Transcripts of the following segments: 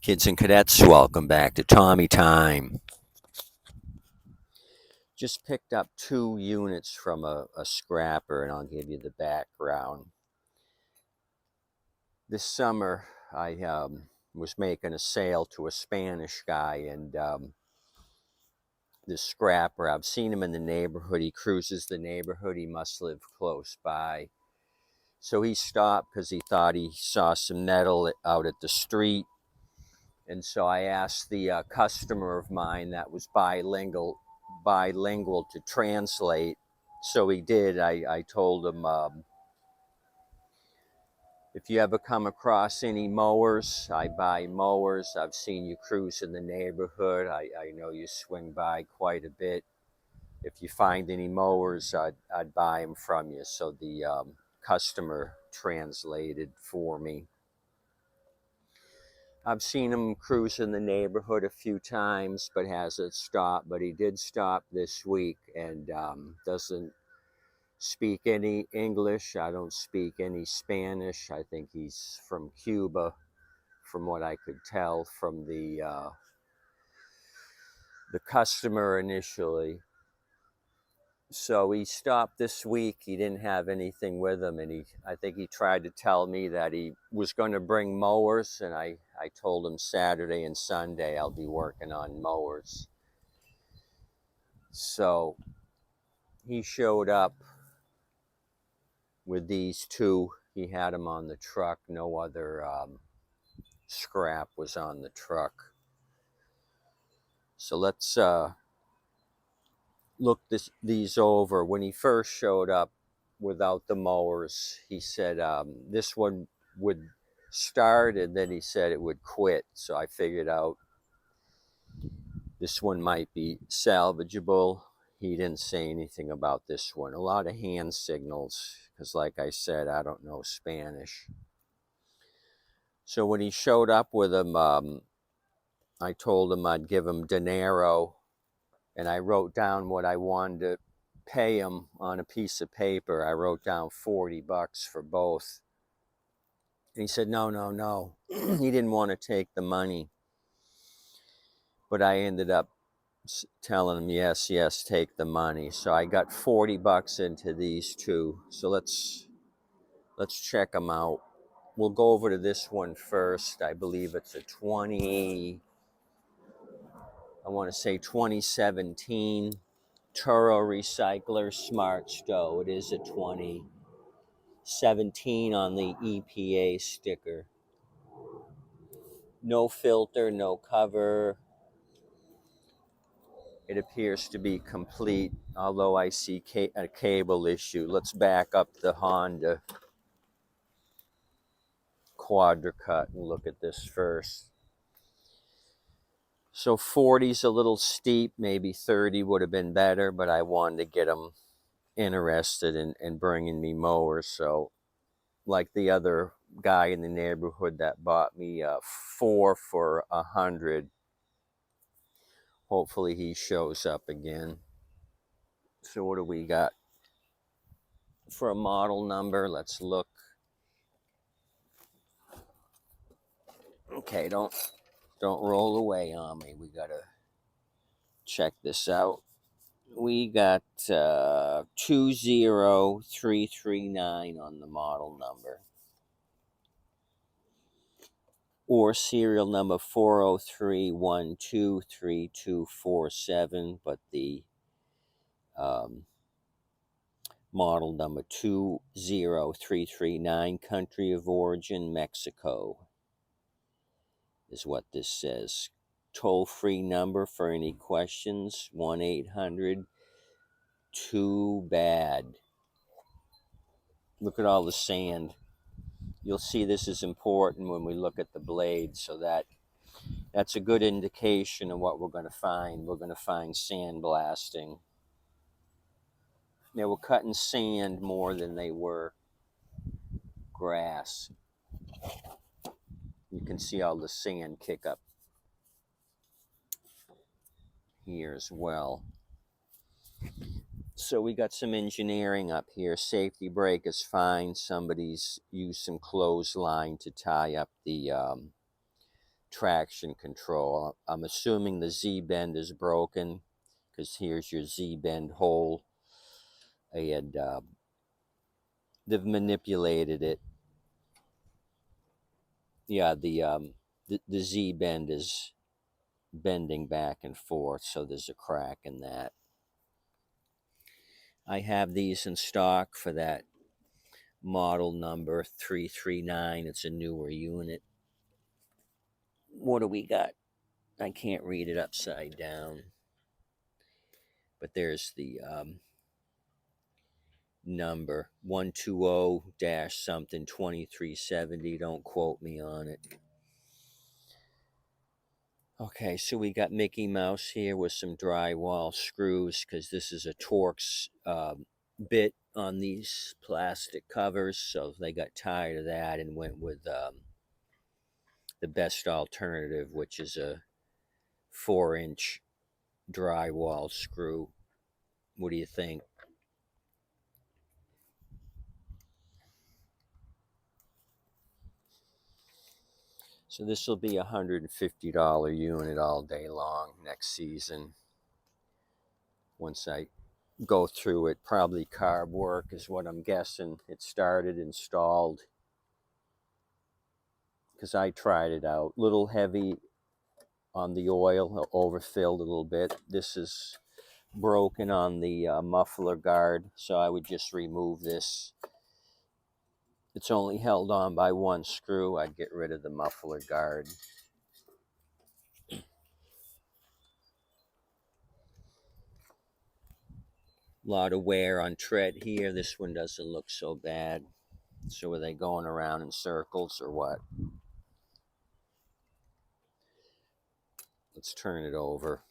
Kids and cadets, welcome back to Tommy Time. Just picked up 2 units from a scrapper, and I'll give you the background. This summer, I was making a sale to a Spanish guy, and this scrapper, I've seen him in the neighborhood. He cruises the neighborhood. He must live close by. So he stopped because he thought he saw some metal out at the street. And so I asked the customer of mine that was bilingual to translate. So he did. I told him, if you ever come across any mowers, I buy mowers. I've seen you cruise in the neighborhood. I know you swing by quite a bit. If you find any mowers, I'd buy them from you. So the customer translated for me. I've seen him cruise in the neighborhood a few times, but hasn't stopped. But he did stop this week and doesn't speak any English. I don't speak any Spanish. I think he's from Cuba, from what I could tell from the customer initially. So he stopped this week. He didn't have anything with him, and I think he tried to tell me that he was going to bring mowers, and I told him Saturday and Sunday I'll be working on mowers. So he showed up with these 2. He had them on the truck. No other scrap was on the truck. So let's look these over. When he first showed up without the mowers, he said this one would start, and then he said it would quit. So I figured out this one might be salvageable. He didn't say anything about this one. A lot of hand signals, because like I said, I don't know Spanish. So when he showed up with him, I told him I'd give him dinero, and I wrote down what I wanted to pay him on a piece of paper. I wrote down $40 for both. And he said, no. He didn't want to take the money. But I ended up telling him, yes, take the money. So I got $40 into these 2. So let's check them out. We'll go over to this one first. I believe it's a 2017 Toro Recycler Smart Stow. It is a 2017 on the EPA sticker. No filter, no cover. It appears to be complete, although I see a cable issue. Let's back up the Honda Quadra-Cut and look at this first. So 40's a little steep, maybe 30 would have been better, but I wanted to get them interested in bringing me mowers. So like the other guy in the neighborhood that bought me 4 for $100, hopefully he shows up again. So what do we got for a model number? Let's look. Okay, don't roll away on me. We gotta check this out. We got 20339 on the model number, or serial number 403123247, but the model number 20339, country of origin Mexico, is what this says. Toll-free number for any questions, 1-800-TOO-BAD. Look at all the sand. You'll see this is important when we look at the blade, so that's a good indication of what we're going to find. We're going to find sand blasting. They were cutting sand more than they were grass. You can see all the sand kick up here as well. So we got some engineering up here. Safety brake is fine. Somebody's used some clothesline to tie up the traction control. I'm assuming the Z-bend is broken, because here's your Z-bend hole, and they've manipulated it. Yeah, the Z-bend is bending back and forth, so there's a crack in that. I have these in stock for that model number 339. It's a newer unit. What do we got? I can't read it upside down, but there's the number 120-something 2370. Don't quote me on it. Okay, so we got Mickey Mouse here with some drywall screws, because this is a Torx bit on these plastic covers, so they got tired of that and went with the best alternative, which is a 4-inch drywall screw. What do you think? So this will be a $150 unit all day long next season. Once I go through it, probably carb work is what I'm guessing. It started, installed, because I tried it out. Little heavy on the oil, overfilled a little bit. This is broken on the muffler guard, so I would just remove this. It's only held on by one screw. I'd get rid of the muffler guard. A lot of wear on tread here. This one doesn't look so bad. So are they going around in circles or what? Let's turn it over.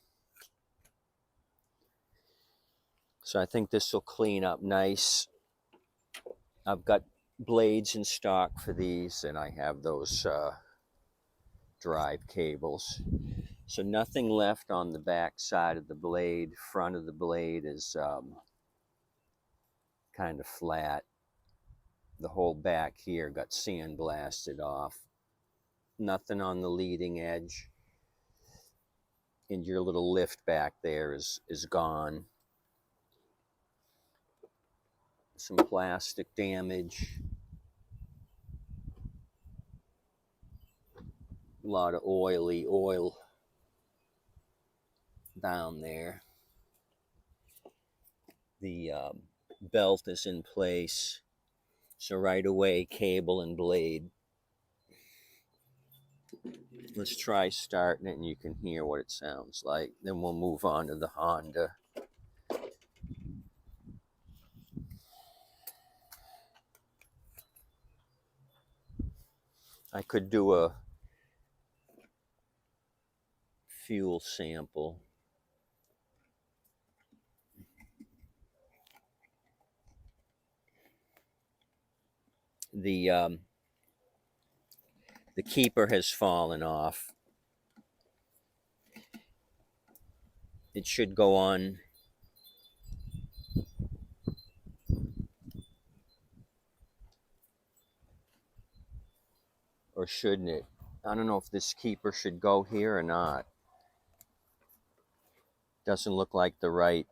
So I think this will clean up nice. I've got blades in stock for these, and I have those drive cables. So nothing left on the back side of the blade. Front of the blade is kind of flat. The whole back here got sandblasted off. Nothing on the leading edge. And your little lift back there is gone. Some plastic damage. A lot of oil down there. The belt is in place. So right away, cable and blade. Let's try starting it and you can hear what it sounds like. Then we'll move on to the Honda. I could do a fuel sample. The keeper has fallen off. It should go on. Or shouldn't it? I don't know if this keeper should go here or not. Doesn't look like the right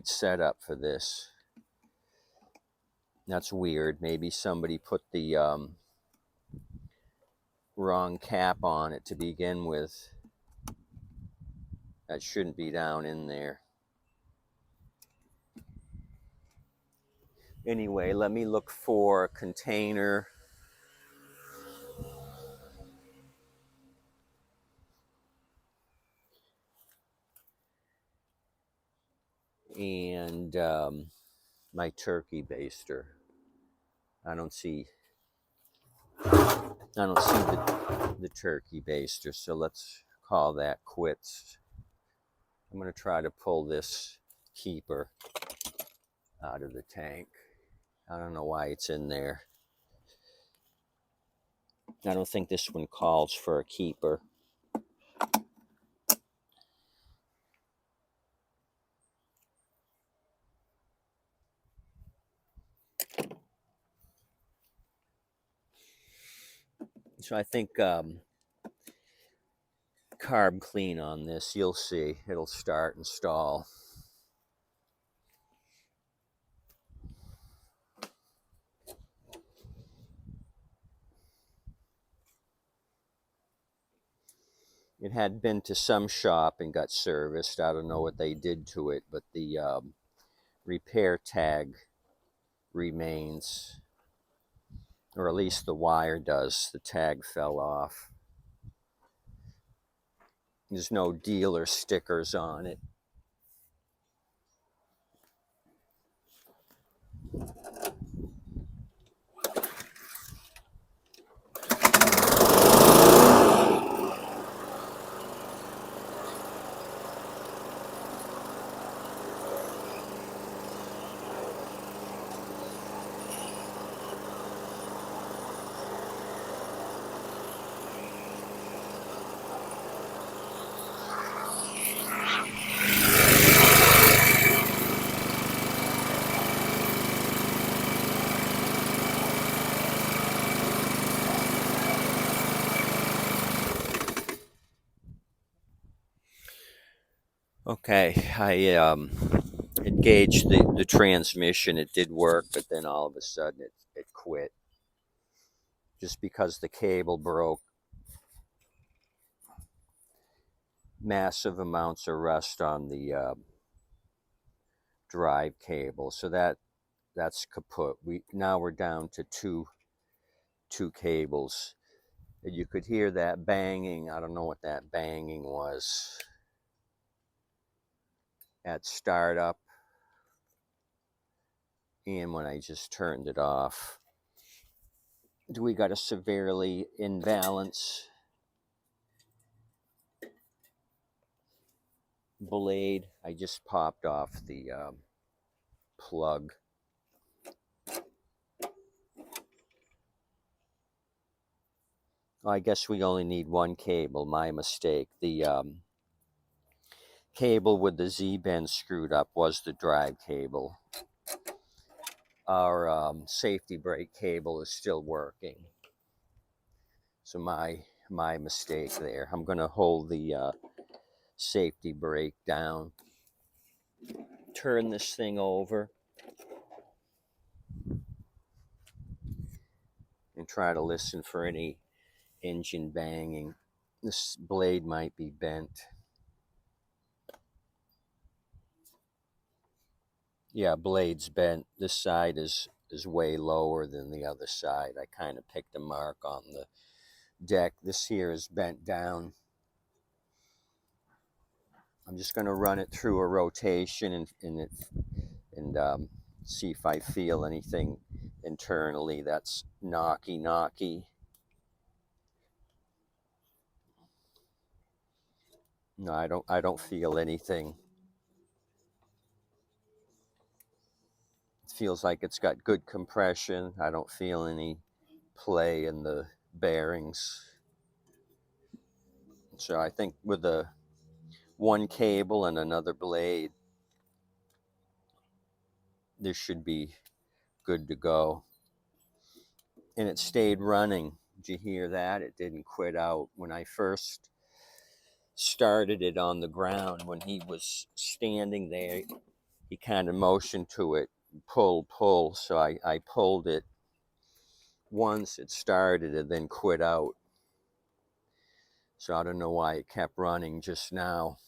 setup for this. That's weird. Maybe somebody put the wrong cap on it to begin with. That shouldn't be down in there. Anyway, let me look for a container. And my turkey baster. I don't see the turkey baster, so let's call that quits. I'm going to try to pull this keeper out of the tank. I don't know why it's in there. I don't think this one calls for a keeper. So I think carb clean on this, you'll see, it'll start and stall. It had been to some shop and got serviced. I don't know what they did to it, but the repair tag remains, or at least the wire does. The tag fell off. There's no dealer stickers on it. Okay, I engaged the transmission. It did work, but then all of a sudden it quit just because the cable broke. Massive amounts of rust on the drive cable, so that's kaput. We're down to two cables. And you could hear that banging. I don't know what that banging was at startup and when I just turned it off. We got a severely imbalance blade. I just popped off the plug. I guess we only need one cable. My mistake. The cable with the Z-bend screwed up was the drive cable. Our safety brake cable is still working. So my mistake there. I'm going to hold the safety brake down. Turn this thing over and try to listen for any engine banging. This blade might be bent. Yeah, blade's bent. This side is way lower than the other side. I kind of picked a mark on the deck. This here is bent down. I'm just going to run it through a rotation and see if I feel anything internally that's knocky. No, I don't feel anything. It feels like it's got good compression. I don't feel any play in the bearings. So I think with the one cable and another blade, this should be good to go. And it stayed running. Did you hear that? It didn't quit out. When I first started it on the ground, when he was standing there, he kind of motioned to it, pull. So I pulled it once, it started and then quit out. So I don't know why it kept running just now.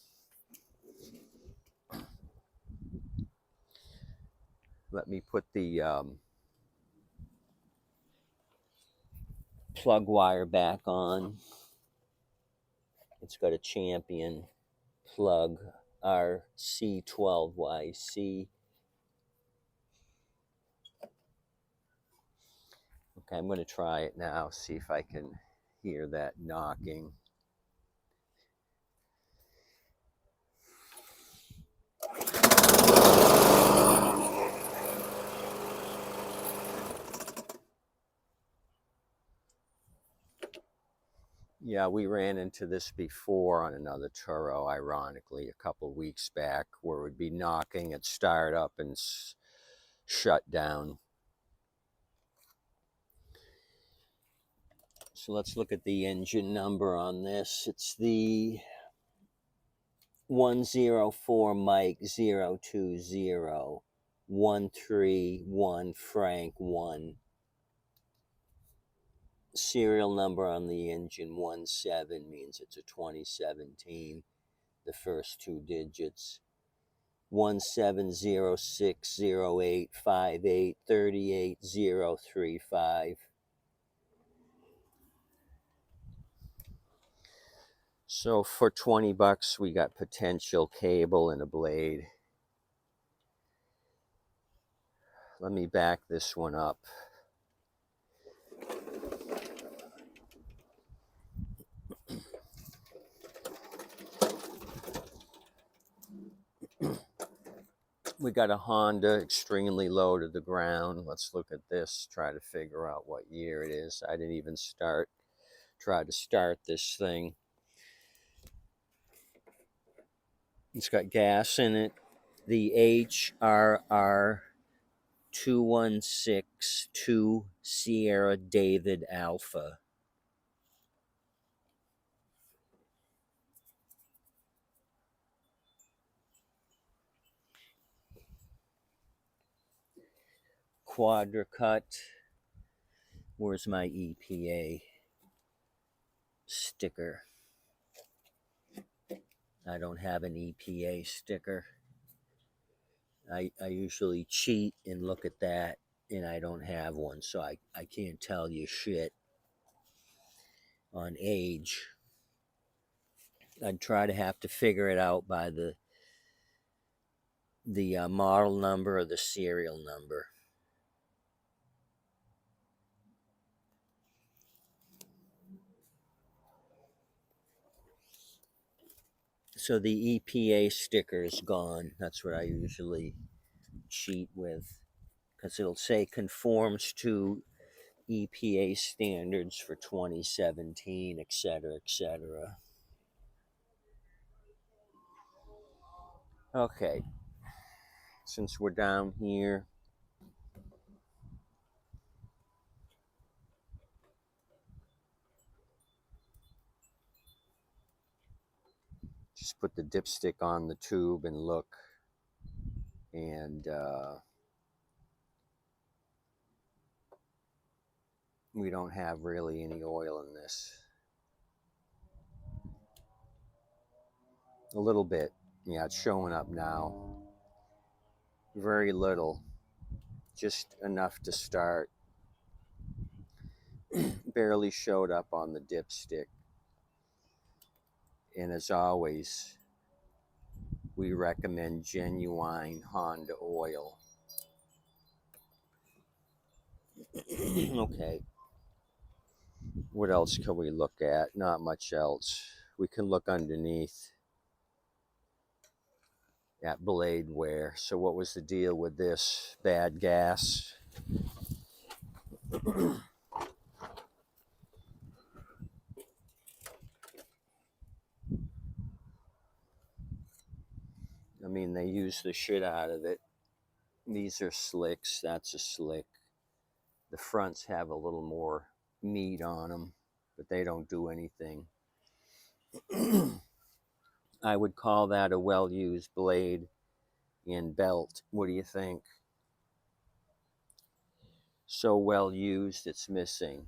Let me put the plug wire back on. It's got a Champion plug, RC12YC. Okay, I'm going to try it now, see if I can hear that knocking. Yeah, we ran into this before on another Toro, ironically, a couple weeks back, where it would be knocking at startup and shut down. So let's look at the engine number on this. It's the 104 Mike 020 131 Frank 1. Serial number on the engine 17 means it's a 2017. The first two digits 1706085838035. So for $20 we got potential cable and a blade. Let me back this one up. We got a Honda extremely low to the ground. Let's look at this, try to figure out what year it is. I didn't even try to start this thing. It's got gas in it. The HRR 2162 Sierra David Alpha. Quadra cut. Where's my EPA sticker? I don't have an EPA sticker. I usually cheat and look at that, and I don't have one, so I can't tell you shit on age. I'd try to have to figure it out by the model number or the serial number. So the EPA sticker is gone. That's what I usually cheat with, because it'll say conforms to EPA standards for 2017, etc., etc. Okay, since we're down here, just put the dipstick on the tube and look, and we don't have really any oil in this. A little bit. Yeah, it's showing up now. Very little. Just enough to start. Barely showed up on the dipstick. And as always, we recommend genuine Honda oil. Okay. What else can we look at? Not much else. We can look underneath at blade wear. So what was the deal with this? Bad gas. I mean, they use the shit out of it. These are slicks. That's a slick. The fronts have a little more meat on them, but they don't do anything. I would call that a well-used blade and belt. What do you think? So well used, it's missing.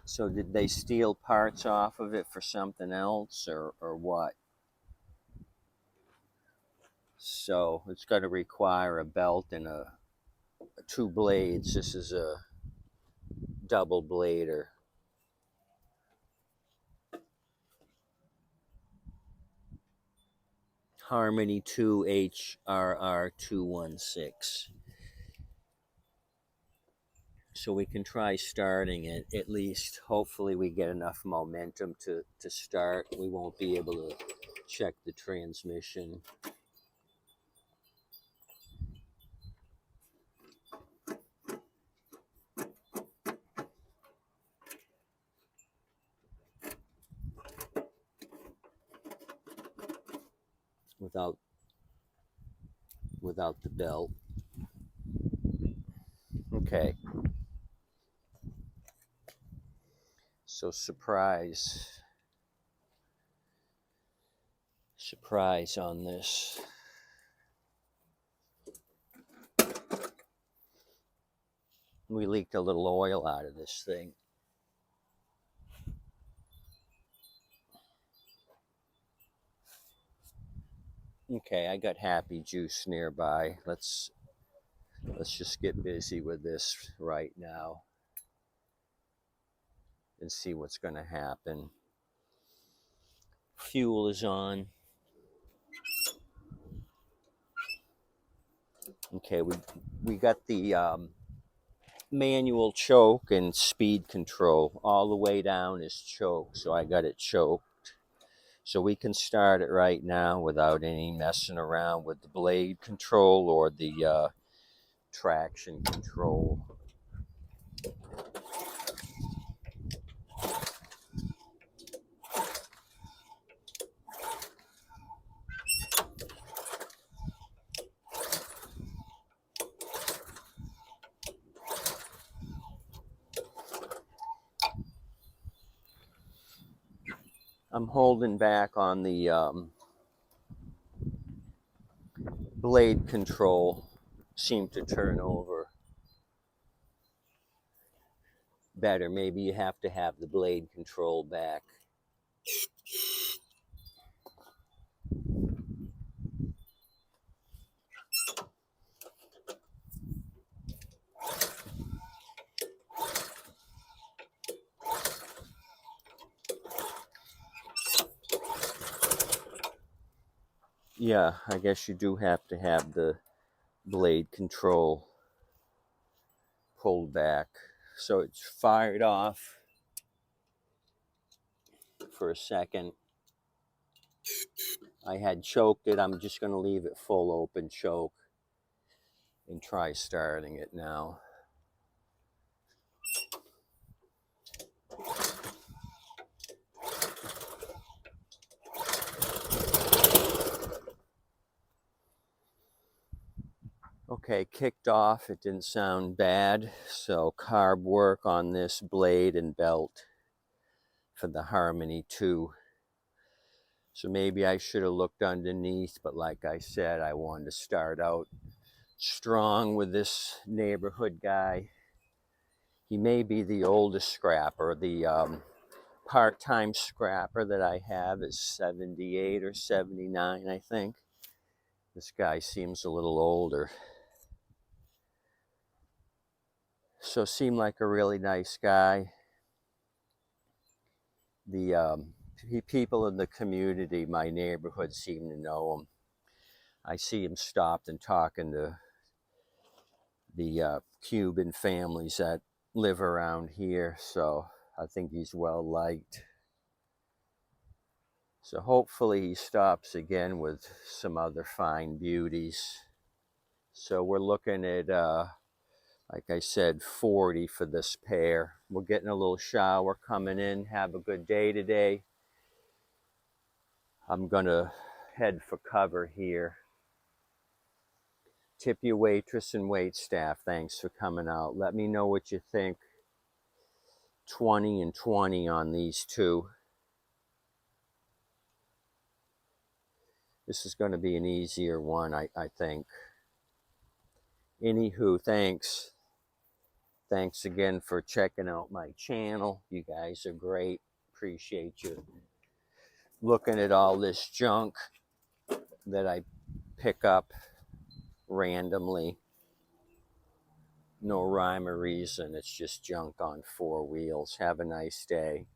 So did they steal parts off of it for something else, or what? So it's going to require a belt and two blades. This is a double blader. Harmony 2 HRR 216. So we can try starting it at least. Hopefully we get enough momentum to start. We won't be able to check the transmission. Without the belt. Okay. So surprise on this. We leaked a little oil out of this thing. Okay, I got happy juice nearby. Let's just get busy with this right now and see what's going to happen. Fuel is on. Okay, we got the manual choke and speed control. All the way down is choke, so I got it choked. So we can start it right now without any messing around with the blade control or the traction control. I'm holding back on the blade control. Seem to turn over better. Maybe you have to have the blade control back. Yeah, I guess you do have to have the blade control pulled back. So it's fired off for a second. I had choked it. I'm just going to leave it full open choke and try starting it now. Okay, kicked off. It didn't sound bad. So carb work on this blade and belt for the Harmony 2. So maybe I should have looked underneath, but like I said, I wanted to start out strong with this neighborhood guy. He may be the oldest scrapper. The part-time scrapper that I have is 78 or 79, I think. This guy seems a little older. So seemed like a really nice guy. The people in the community, my neighborhood, seem to know him. I see him stopped and talking to the Cuban families that live around here, so I think he's well liked. So hopefully he stops again with some other fine beauties. So we're looking at, like I said, 40 for this pair. We're getting a little shower coming in. Have a good day today. I'm gonna head for cover here. Tip your waitress and wait staff. Thanks for coming out. Let me know what you think. 20 and 20 on these two. This is going to be an easier one, I think. Anywho, thanks. Thanks again for checking out my channel. You guys are great. Appreciate you looking at all this junk that I pick up randomly. No rhyme or reason. It's just junk on 4 wheels. Have a nice day.